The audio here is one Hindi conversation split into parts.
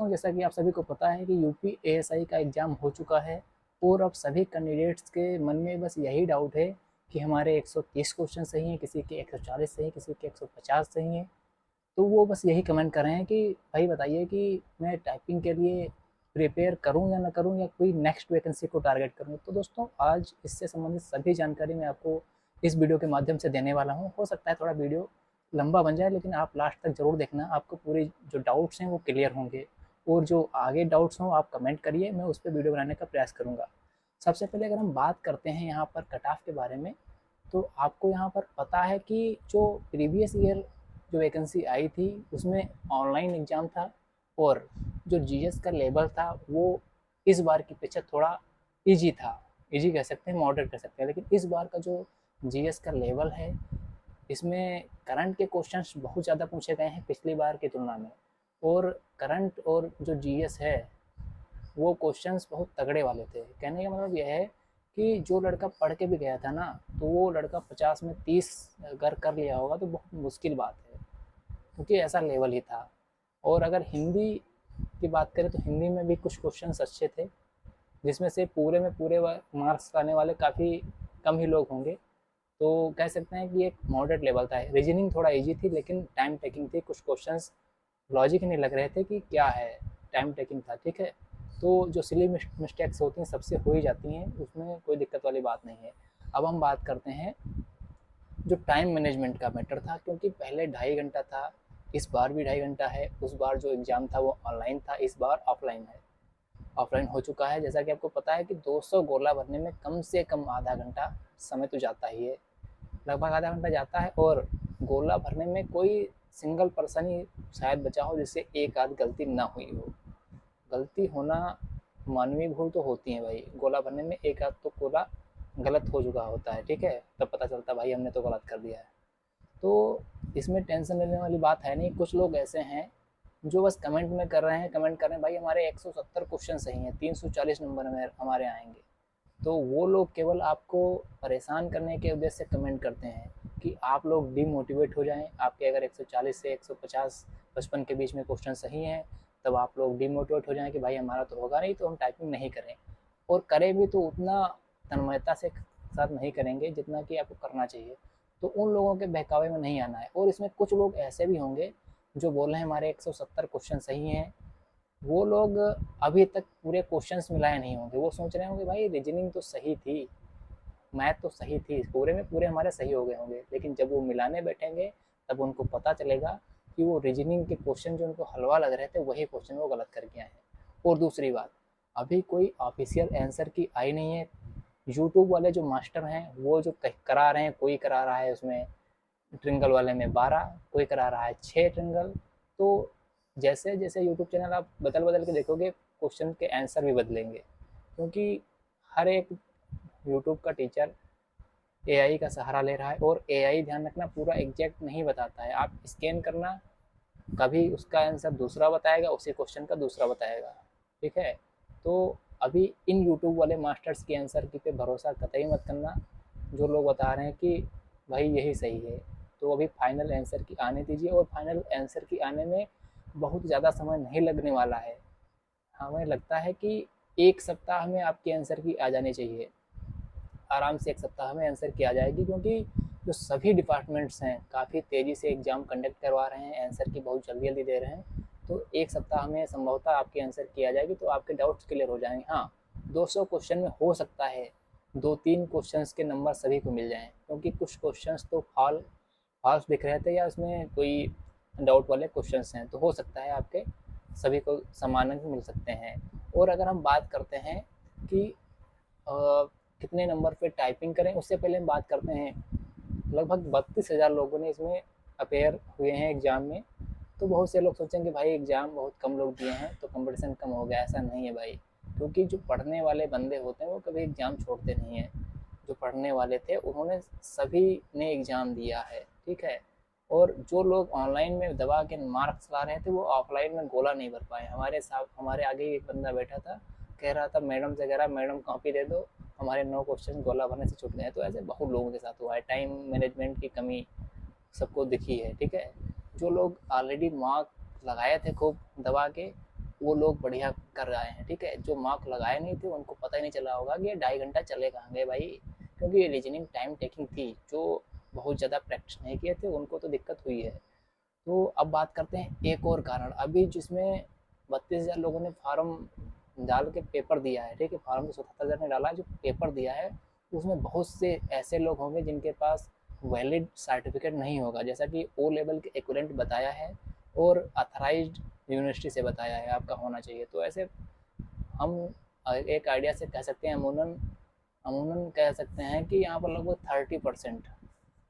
दोस्तों, जैसा कि आप सभी को पता है कि यूपी एएसआई का एग्ज़ाम हो चुका है और अब सभी कैंडिडेट्स के मन में बस यही डाउट है कि हमारे 130 क्वेश्चन सही हैं, किसी के 140 सही हैं, किसी के 150 सही हैं। तो वो बस यही कमेंट कर रहे हैं कि भाई बताइए कि मैं टाइपिंग के लिए प्रिपेयर करूं या ना करूं, या कोई नेक्स्ट वैकेंसी को टारगेट करूं। तो दोस्तों, आज इससे संबंधित सभी जानकारी मैं आपको इस वीडियो के माध्यम से देने वाला हूं। हो सकता है थोड़ा वीडियो लंबा बन जाए, लेकिन आप लास्ट तक ज़रूर देखना, आपको पूरे जो डाउट्स हैं वो क्लियर होंगे। और जो आगे डाउट्स हों आप कमेंट करिए, मैं उस पर वीडियो बनाने का प्रयास करूँगा। सबसे पहले अगर हम बात करते हैं यहाँ पर कट ऑफ के बारे में, तो आपको यहाँ पर पता है कि जो प्रीवियस ईयर जो वैकेंसी आई थी उसमें ऑनलाइन एग्ज़ाम था, और जो जीएस का लेवल था वो इस बार की अपेक्षा थोड़ा इजी था। इजी कह सकते हैं, मॉडरेट कह सकते हैं। लेकिन इस बार का जो जीएस का लेवल है, इसमें करंट के क्वेश्चंस बहुत ज़्यादा पूछे गए हैं पिछली बार की तुलना में। और करंट और जो जीएस है वो क्वेश्चंस बहुत तगड़े वाले थे। कहने का मतलब यह है कि जो लड़का पढ़ के भी गया था ना, तो वो लड़का 50 में 30 अगर कर लिया होगा तो बहुत मुश्किल बात है, क्योंकि ऐसा लेवल ही था। और अगर हिंदी की बात करें तो हिंदी में भी कुछ क्वेश्चंस अच्छे थे, जिसमें से पूरे में पूरे मार्क्स लाने वाले काफ़ी कम ही लोग होंगे। तो कह सकते हैं कि एक मॉडरेट लेवल था। रीजनिंग थोड़ा इजी थी, लेकिन टाइम टेकिंग थी। कुछ क्वेश्चंस लॉजिक नहीं लग रहे थे कि क्या है, टाइम टेकिंग था। ठीक है, तो जो सिली मिस्टेक्स होती हैं सबसे हो ही जाती हैं, उसमें कोई दिक्कत वाली बात नहीं है। अब हम बात करते हैं जो टाइम मैनेजमेंट का मैटर था, क्योंकि पहले 2.5 घंटा था, इस बार भी 2.5 घंटा है। उस बार जो एग्ज़ाम था वो ऑनलाइन था, इस बार ऑफलाइन है। ऑफलाइन हो चुका है। जैसा कि आपको पता है कि 200 गोला भरने में कम से कम आधा घंटा समय तो जाता ही है, लगभग आधा घंटा जाता है। और गोला भरने में कोई सिंगल पर्सन ही शायद बचा हो जिससे एक आध गलती ना हुई हो। गलती होना मानवीय भूल तो होती है भाई, गोला भरने में एक आध तो गोला गलत हो चुका होता है। ठीक है, तब पता चलता है भाई हमने तो गलत कर दिया है। तो इसमें टेंशन लेने वाली बात है नहीं। कुछ लोग ऐसे हैं जो बस कमेंट में कर रहे हैं, कमेंट कर रहे हैं भाई हमारे 170 क्वेश्चन सही हैं, 340 नंबर में हमारे आएंगे। तो वो लोग केवल आपको परेशान करने के उद्देश्य से कमेंट करते हैं कि आप लोग डीमोटिवेट हो जाएं। आपके अगर 140 से 150 55 के बीच में क्वेश्चन सही हैं, तब आप लोग डीमोटिवेट हो जाएं कि भाई हमारा तो होगा नहीं, तो हम टाइपिंग नहीं करें। और करें भी तो उतना तन्मयता से साथ नहीं करेंगे जितना कि आपको करना चाहिए। तो उन लोगों के बहकावे में नहीं आना है। और इसमें कुछ लोग ऐसे भी होंगे जो बोल रहे हैं हमारे 170 क्वेश्चन सही हैं। वो लोग अभी तक पूरे क्वेश्चंस मिलाए नहीं होंगे। वो सोच रहे होंगे भाई रीजनिंग तो सही थी, मैथ तो सही थी, पूरे में पूरे हमारे सही हो गए होंगे। लेकिन जब वो मिलाने बैठेंगे तब उनको पता चलेगा कि वो रीजनिंग के क्वेश्चन जो उनको हलवा लग रहे थे वही क्वेश्चन वो गलत करके आए हैं। और दूसरी बात, अभी कोई ऑफिशियल आंसर की आई नहीं है। यूट्यूब वाले जो मास्टर हैं वो जो करा रहे हैं, कोई करा रहा है उसमें ट्रिंगल वाले में 12, कोई करा रहा है 6 ट्रिंगल। तो जैसे जैसे यूट्यूब चैनल आप बदल बदल के देखोगे, क्वेश्चन के आंसर भी बदलेंगे, क्योंकि हर एक यूट्यूब का टीचर एआई का सहारा ले रहा है। और एआई, ध्यान रखना, पूरा एग्जैक्ट नहीं बताता है। आप स्कैन करना, कभी उसका आंसर दूसरा बताएगा, उसी क्वेश्चन का दूसरा बताएगा। ठीक है, तो अभी इन यूट्यूब वाले मास्टर्स के आंसर की पे भरोसा कतई मत करना। जो लोग बता रहे हैं कि भाई यही सही है, तो अभी फाइनल आंसर की आने दीजिए। और फाइनल आंसर की आने में बहुत ज़्यादा समय नहीं लगने वाला है। हमें लगता है कि 1 सप्ताह में आपके आंसर की आ जानी चाहिए, आराम से 1 सप्ताह में आंसर की आ जाएगी। क्योंकि जो सभी डिपार्टमेंट्स हैं काफ़ी तेज़ी से एग्ज़ाम कंडक्ट करवा रहे हैं, आंसर की बहुत जल्दी जल्दी दे रहे हैं। तो 1 सप्ताह में संभवतः आपकी आंसर की आ जाएगी, तो आपके डाउट्स क्लियर हो जाएंगे। हाँ, 200 क्वेश्चन में हो सकता है 2-3 क्वेश्चंस के नंबर सभी को मिल जाएँ, क्योंकि कुछ क्वेश्चंस तो फॉल्स दिख रहे थे, या उसमें कोई डाउट वाले क्वेश्चंस हैं। तो हो सकता है आपके सभी को समान अंक मिल सकते हैं। और अगर हम बात करते हैं कि कितने नंबर पे टाइपिंग करें, उससे पहले हम बात करते हैं लगभग 32,000 लोगों ने इसमें अपेयर हुए हैं एग्ज़ाम में। तो बहुत से लोग सोचेंगे भाई एग्ज़ाम बहुत कम लोग दिए हैं तो कंपटीशन कम हो गया। ऐसा नहीं है भाई, क्योंकि जो पढ़ने वाले बंदे होते हैं वो कभी एग्ज़ाम छोड़ते नहीं हैं। जो पढ़ने वाले थे उन्होंने सभी ने एग्ज़ाम दिया है। ठीक है, और जो लोग ऑनलाइन में दबा के मार्क्स ला रहे थे वो ऑफलाइन में गोला नहीं भर पाए। हमारे साथ हमारे आगे एक बंदा बैठा था, कह रहा था मैडम से, कह रहा मैडम कॉपी दे दो, हमारे 9 क्वेश्चन गोला भरने से छूट गए हैं। तो ऐसे बहुत लोगों के साथ हुआ है। टाइम मैनेजमेंट की कमी सबको दिखी है। ठीक है, जो लोग ऑलरेडी मार्क लगाए थे खूब दबा के, वो लोग बढ़िया कर आए हैं, ठीक है। जो मार्क लगाए नहीं थे उनको पता ही नहीं चला होगा कि ये 2.5 घंटा चले कहाँ गए भाई, क्योंकि ये रीजनिंग टाइम टेकिंग थी। जो बहुत ज़्यादा प्रैक्टिस नहीं किए थे उनको तो दिक्कत हुई है। तो अब बात करते हैं एक और कारण, अभी जिसमें 32,000 लोगों ने फार्म डाल के पेपर दिया है, ठीक है। फार्म तो 77,000 ने डाला, जो पेपर दिया है उसमें बहुत से ऐसे लोग होंगे जिनके पास वैलिड सर्टिफिकेट नहीं होगा, जैसा कि ओ लेवल के इक्विवेलेंट बताया है और अथराइज्ड यूनिवर्सिटी से बताया है आपका होना चाहिए। तो ऐसे हम एक आइडिया से कह सकते हैं, अमूमन अमूमन कह सकते हैं कि यहाँ पर लगभग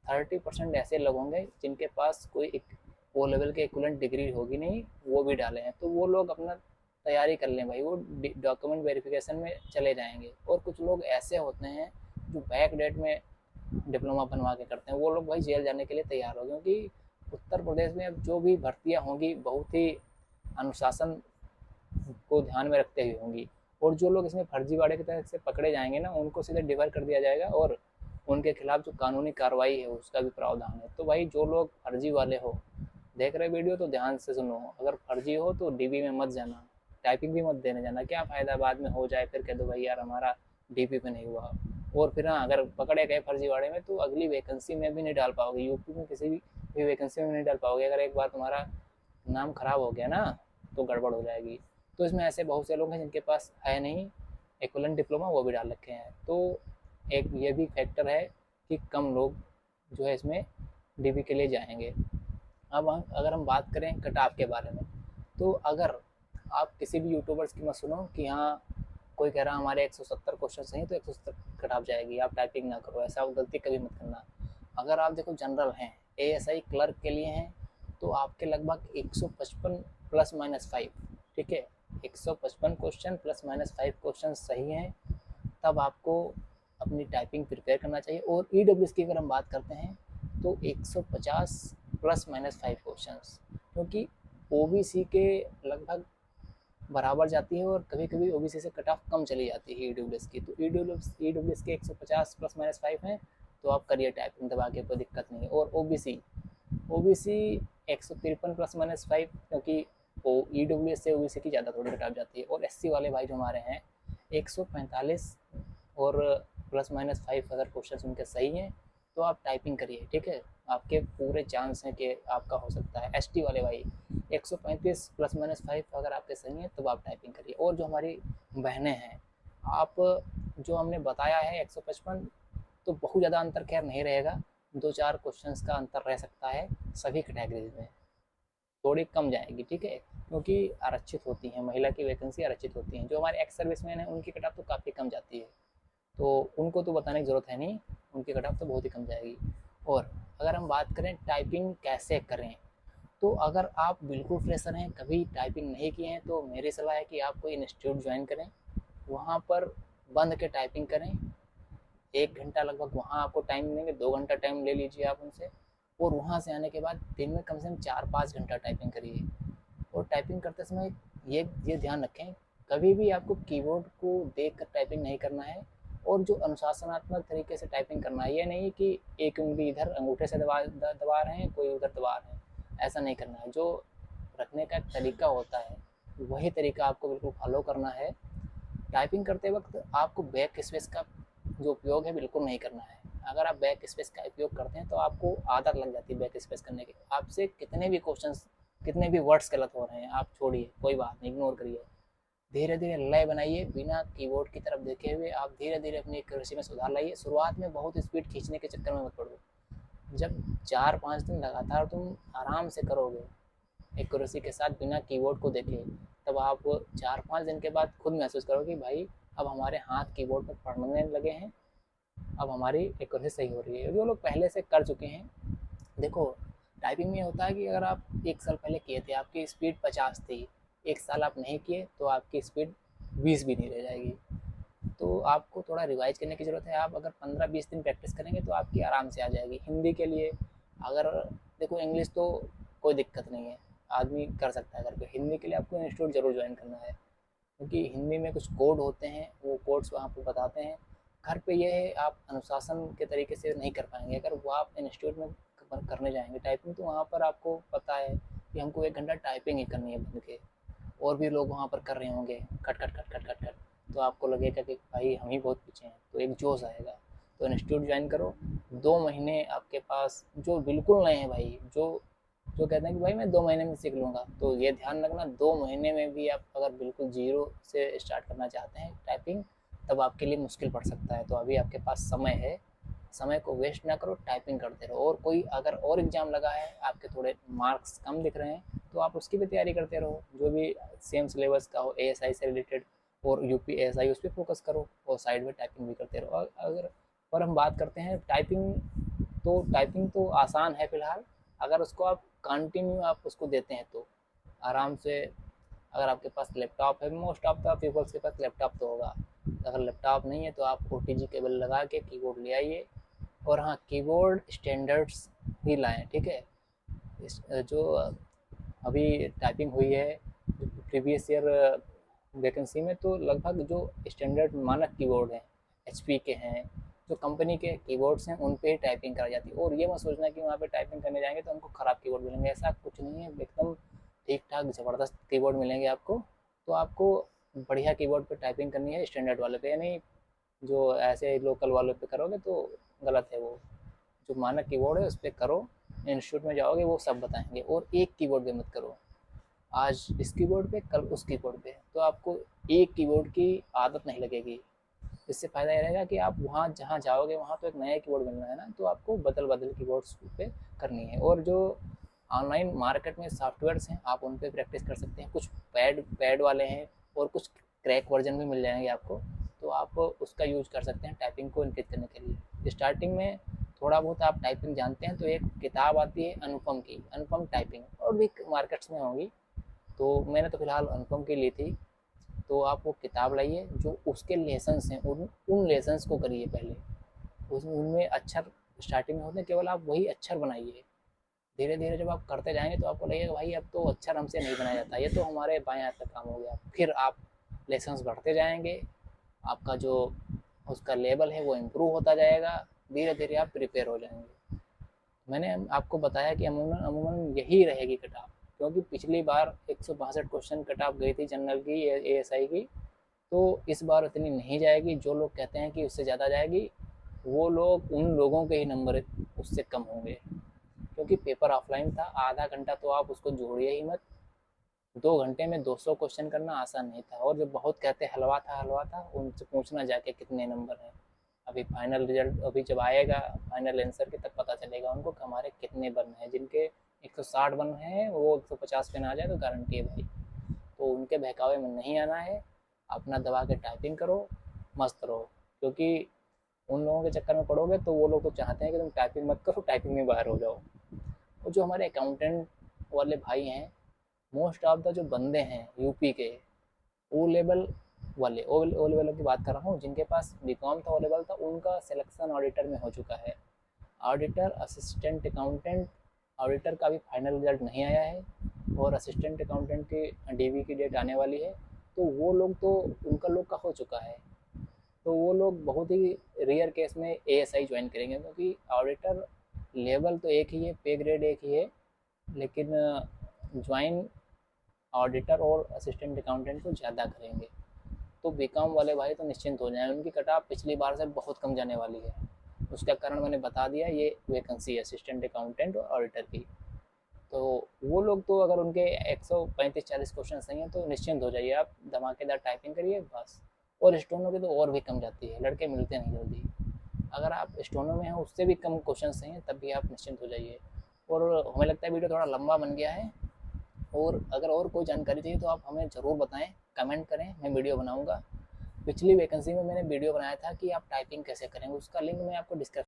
30% ऐसे लोग होंगे जिनके पास कोई एक ओ लेवल के इक्विवेलेंट डिग्री होगी नहीं, वो भी डाले हैं। तो वो लोग अपना तैयारी कर लें भाई, वो डॉक्यूमेंट वेरिफिकेशन में चले जाएंगे। और कुछ लोग ऐसे होते हैं जो बैक डेट में डिप्लोमा बनवा के करते हैं, वो लोग भाई जेल जाने के लिए तैयार हो, क्योंकि उत्तर प्रदेश में अब जो भी भर्तियाँ होंगी बहुत ही अनुशासन को ध्यान में रखते हुए होंगी। और जो लोग इसमें फर्जीवाड़े की तरह से पकड़े जाएंगे ना, उनको सीधे डिफर कर दिया जाएगा और उनके खिलाफ जो कानूनी कार्रवाई है उसका भी प्रावधान है। तो भाई जो लोग फर्जी वाले हो, देख रहे वीडियो तो ध्यान से सुनो, अगर फर्जी हो तो डीबी में मत जाना, टाइपिंग भी मत देने जाना। क्या फ़ायदा बाद में हो जाए फिर कह दो भाई यार हमारा डीपी पे नहीं हुआ। और फिर हाँ, अगर पकड़े गए फर्जीवाड़े में तो अगली वैकेंसी में भी नहीं डाल पाओगे, यूपी में किसी भी वैकेंसी में नहीं डाल पाओगे। अगर एक बार तुम्हारा नाम खराब हो गया ना तो गड़बड़ हो जाएगी। तो इसमें ऐसे बहुत से लोग हैं जिनके पास है नहीं इक्विवेलेंट डिप्लोमा, वो भी डाल रखे हैं। तो एक ये भी फैक्टर है कि कम लोग जो है इसमें डीबी के लिए जाएंगे। अब अगर हम बात करें कट ऑफ के बारे में, तो अगर आप किसी भी यूट्यूबर्स की मत सुनो कि हाँ कोई कह रहा हमारे 170 क्वेश्चन सही तो 170 कट ऑफ जाएगी, आप टाइपिंग ना करो, ऐसा गलती कभी मत करना। अगर आप देखो जनरल हैं, एएसआई क्लर्क के लिए हैं, तो आपके लगभग 155 प्लस माइनस 5, ठीक है। 155 क्वेश्चन प्लस माइनस 5 क्वेश्चन सही हैं, तब आपको अपनी टाइपिंग प्रिपेयर करना चाहिए। और ईडब्ल्यूएस की अगर हम बात करते हैं तो 150 प्लस माइनस 5 क्वेश्चंस, क्योंकि ओबीसी के लगभग बराबर जाती है और कभी कभी ओबीसी से कट ऑफ कम चली जाती है ईडब्ल्यूएस की। तो ईडब्ल्यूएस के 150 प्लस माइनस 5 हैं, तो आप करिए टाइपिंग दबा के, कोई दिक्कत नहीं है। और ओबीसी ओबीसी 153 प्लस माइनस 5, क्योंकि ओ ईडब्ल्यूएस से ओबीसी की ज़्यादा थोड़ी कट ऑफ जाती है। और एससी वाले भाई जो हमारे हैं 145 और प्लस माइनस 5 अगर क्वेश्चन उनके सही हैं तो आप टाइपिंग करिए, ठीक है। आपके पूरे चांस हैं कि आपका हो सकता है। एसटी वाले भाई 135 प्लस माइनस 5 अगर आपके सही हैं तब आप टाइपिंग करिए। और जो हमारी बहनें हैं, आप जो हमने बताया है 155, तो बहुत ज़्यादा अंतर खैर नहीं रहेगा, 2-4 क्वेश्चंस का अंतर रह सकता है सभी कैटेगरीज में, थोड़ी कम जाएगी, ठीक है। क्योंकि आरक्षित होती हैं, महिला की वैकेंसी आरक्षित होती हैं। जो हमारे एक्स सर्विसमैन हैं उनकी कट ऑफ तो काफ़ी कम जाती है, तो उनको तो बताने की ज़रूरत है नहीं, उनकी कट ऑफ तो बहुत ही कम जाएगी। और अगर हम बात करें टाइपिंग कैसे करें, तो अगर आप बिल्कुल फ्रेशर हैं, कभी टाइपिंग नहीं किए हैं, तो मेरी सलाह है कि आप कोई इंस्टीट्यूट ज्वाइन करें, वहाँ पर बंद के टाइपिंग करें। 1 घंटा लगभग वहाँ आपको टाइम देंगे, 2 घंटा टाइम ले लीजिए आप उनसे। और वहाँ से आने के बाद दिन में कम से कम 4-5 घंटा टाइपिंग करिए। और टाइपिंग करते समय ये ध्यान रखें, कभी भी आपको कीबोर्ड को देख कर टाइपिंग नहीं करना है। और जो अनुशासनात्मक तरीके से टाइपिंग करना है, ये नहीं कि एक उंगली इधर अंगूठे से दबा रहे हैं, कोई उधर दबा रहे हैं, ऐसा नहीं करना है। जो रखने का एक तरीका होता है वही तरीका आपको बिल्कुल फॉलो करना है। टाइपिंग करते वक्त आपको बैक स्पेस का जो उपयोग है बिल्कुल नहीं करना है। अगर आप बैक स्पेस का उपयोग करते हैं तो आपको आदत लग जाती है बैक स्पेस करने की। आपसे कितने भी क्वेश्चंस, कितने भी वर्ड्स गलत हो रहे हैं, आप छोड़िए, कोई बात नहीं, इग्नोर करिए। धीरे धीरे लय बनाइए, बिना कीबोर्ड की तरफ देखे हुए आप धीरे धीरे अपनी एक्यूरेसी में सुधार लाइए। शुरुआत में बहुत स्पीड खींचने के चक्कर में मत पड़ो। जब 4-5 दिन लगातार तुम आराम से करोगे एक्यूरेसी के साथ बिना कीबोर्ड को देखे, तब आप 4-5 दिन के बाद खुद महसूस करोगे भाई अब हमारे हाथ कीबोर्ड पर पड़ने लगे हैं, अब हमारी एक्यूरेसी सही हो रही है। जो लोग पहले से कर चुके हैं, देखो टाइपिंग में होता है कि अगर आप 1 साल पहले किए थे आपकी स्पीड 50 थी, 1 साल आप नहीं किए तो आपकी स्पीड 20 भी नहीं रह जाएगी। तो आपको थोड़ा रिवाइज करने की ज़रूरत है। आप अगर 15-20 दिन प्रैक्टिस करेंगे तो आपकी आराम से आ जाएगी। हिंदी के लिए अगर देखो, इंग्लिश तो कोई दिक्कत नहीं है, आदमी कर सकता है करके। हिंदी के लिए आपको इंस्टीट्यूट ज़रूर ज्वाइन करना है, क्योंकि हिंदी में कुछ कोड होते हैं, वो कोड्स वहाँ पर बताते हैं। घर पे ये है आप अनुशासन के तरीके से नहीं कर पाएंगे। अगर वो आप इंस्टीट्यूट में करने जाएंगे टाइपिंग, तो वहाँ पर आपको पता है कि हमको 1 घंटा टाइपिंग ही करनी है बंद के। और भी लोग वहाँ पर कर रहे होंगे cut cut cut cut cut cut, तो आपको लगेगा कि भाई हम ही बहुत पीछे हैं, तो एक जोश आएगा। तो इंस्टीट्यूट ज्वाइन करो, 2 महीने आपके पास जो बिल्कुल नए हैं भाई, जो जो कहते हैं कि भाई मैं 2 महीने में सीख लूँगा, तो ये ध्यान रखना 2 महीने में भी आप अगर बिल्कुल जीरो से स्टार्ट करना चाहते हैं टाइपिंग, तब आपके लिए मुश्किल पड़ सकता है। तो अभी आपके पास समय है, समय को वेस्ट ना करो, टाइपिंग करते रहो। और कोई अगर और एग्ज़ाम लगा है, आपके थोड़े मार्क्स कम दिख रहे हैं, तो आप उसकी भी तैयारी करते रहो, जो भी सेम सिलेबस का हो एएसआई से रिलेटेड, और यूपी एएसआई उस पर फोकस करो और साइड में टाइपिंग भी करते रहो। अगर और हम बात करते हैं टाइपिंग, तो टाइपिंग तो आसान है फ़िलहाल, अगर उसको आप कंटिन्यू आप उसको देते हैं तो आराम से। अगर आपके पास लैपटॉप है, मोस्ट ऑफ द पीपल्स के पास लैपटॉप तो होगा, अगर लैपटॉप नहीं है तो आप ओटीजी केबल लगा के कीबोर्ड ले आइए। और हाँ, कीबोर्ड स्टैंडर्ड्स ही लाएं, ठीक है। जो अभी टाइपिंग हुई है प्रीवियस ईयर वैकेंसी में, तो लगभग जो स्टैंडर्ड मानक कीबोर्ड हैं, एचपी के हैं, जो कंपनी के कीबोर्ड्स हैं, उन पे ही टाइपिंग कराई जाती है। और ये मत सोचना कि वहाँ पे टाइपिंग करने जाएंगे तो हमको ख़राब कीबोर्ड मिलेंगे, ऐसा कुछ नहीं है, एकदम ठीक ठाक ज़बरदस्त कीबोर्ड मिलेंगे आपको। तो आपको बढ़िया कीबोर्ड पे टाइपिंग करनी है, स्टैंडर्ड वाले पे, यानी जो ऐसे लोकल वालों पे करोगे तो गलत है वो। जो मानक कीबोर्ड है उस पर करो, इंस्टीट्यूट में जाओगे वो सब बताएंगे। और एक कीबोर्ड पे मत करो, आज इस कीबोर्ड पे कल उस कीबोर्ड पे, तो आपको एक कीबोर्ड की आदत नहीं लगेगी। इससे फ़ायदा ये रहेगा कि आप वहाँ जहाँ जाओगे वहाँ तो एक नया कीबोर्ड मिलना है ना, तो आपको बदल बदल कीबोर्ड्स पे करनी है। और जो ऑनलाइन मार्केट में सॉफ्टवेयर्स हैं, आप उन पर प्रैक्टिस कर सकते हैं। कुछ पैड वाले हैं और कुछ क्रैक वर्जन भी मिल जाएंगे आपको, तो आप उसका यूज कर सकते हैं टाइपिंग को इनक्रीज करने के लिए। स्टार्टिंग में थोड़ा बहुत आप टाइपिंग जानते हैं तो एक किताब आती है अनुपम की, अनुपम टाइपिंग, और भी मार्केट्स में होंगी, तो मैंने तो फ़िलहाल अनुपम की ली थी। तो आप वो किताब लाइए, जो उसके लेसन्स हैं उन लेसन्स को करिए पहले। उनमें अक्षर स्टार्टिंग में होते हैं, केवल आप वही अक्षर बनाइए। धीरे धीरे जब आप करते जाएंगे तो आपको लगेगा भाई अब तो अक्षर हमसे नहीं बनाया जाता, ये तो हमारे बाएं हाथ का काम हो गया। फिर आप लेसन्स बढ़ते जाएंगे, आपका जो उसका लेवल है वो इम्प्रूव होता जाएगा, धीरे धीरे आप प्रिपेयर हो जाएंगे। मैंने आपको बताया कि अमूमन अमूमन यही रहेगी कट ऑफ, क्योंकि पिछली बार 162 क्वेश्चन कट ऑफ गई थी जनरल की, एएसआई की। तो इस बार उतनी नहीं जाएगी। जो लोग कहते हैं कि उससे ज़्यादा जाएगी, वो लोग उन लोगों के ही नंबर उससे कम होंगे, क्योंकि पेपर ऑफलाइन था। आधा घंटा तो आप उसको जोड़िए ही मत, 2 घंटे में 200 क्वेश्चन करना आसान नहीं था। और जो बहुत कहते हलवा था, उनसे पूछना जाके कितने नंबर हैं। अभी फाइनल रिजल्ट अभी जब आएगा, फाइनल आंसर के, तब पता चलेगा उनको कि हमारे कितने बन हैं। जिनके 160 बन हैं वो 150 पे ना आ जाए तो गारंटी है भाई। तो उनके बहकावे में नहीं आना है, अपना दबा के टाइपिंग करो, मस्त रहो। क्योंकि उन लोगों के चक्कर में पड़ोगे तो वो लोग तो चाहते हैं कि तुम टाइपिंग मत करो, टाइपिंग में बाहर हो जाओ। और जो हमारे अकाउंटेंट वाले भाई हैं, मोस्ट ऑफ द जो बंदे हैं यूपी के, ओ लेवल वाले, ओ लेवल की बात कर रहा हूँ, जिनके पास बीकॉम था, ओ लेवल था, उनका सिलेक्शन ऑडिटर में हो चुका है। ऑडिटर, असिस्टेंट अकाउंटेंट, ऑडिटर का भी फाइनल रिजल्ट नहीं आया है, और असिस्टेंट अकाउंटेंट की डीवी की डेट आने वाली है। तो वो लोग तो, उनका लोग का हो चुका है, तो वो लोग बहुत ही रेयर केस में एएसआई ज्वाइन करेंगे, क्योंकि ऑडिटर लेवल तो एक ही है, पे ग्रेड एक ही है, लेकिन ज्वाइन ऑडिटर और असिस्टेंट अकाउंटेंट को ज़्यादा करेंगे। तो बीकॉम वाले भाई तो निश्चिंत हो जाएं, उनकी कट ऑफ पिछली बार से बहुत कम जाने वाली है। उसका कारण मैंने बता दिया, ये वैकेंसी है असिस्टेंट अकाउंटेंट और ऑडिटर की। तो वो लोग तो अगर उनके 135-40 क्वेश्चन सही हैं तो निश्चिंत हो जाइए, आप धमाकेदार टाइपिंग करिए बस। और स्टोनो की तो और भी कम जाती है, लड़के मिलते नहीं जल्दी। अगर आप स्टोनो में हैं उससे भी कम क्वेश्चन सही हैं तब भी आप निश्चिंत हो जाइए। और हमें लगता है वीडियो थोड़ा लंबा बन गया है, और अगर और कोई जानकारी चाहिए तो आप हमें ज़रूर बताएं, कमेंट करें, मैं वीडियो बनाऊंगा। पिछली वैकेंसी में मैंने वीडियो बनाया था कि आप टाइपिंग कैसे करेंगे, उसका लिंक मैं आपको डिस्क्रिप्शन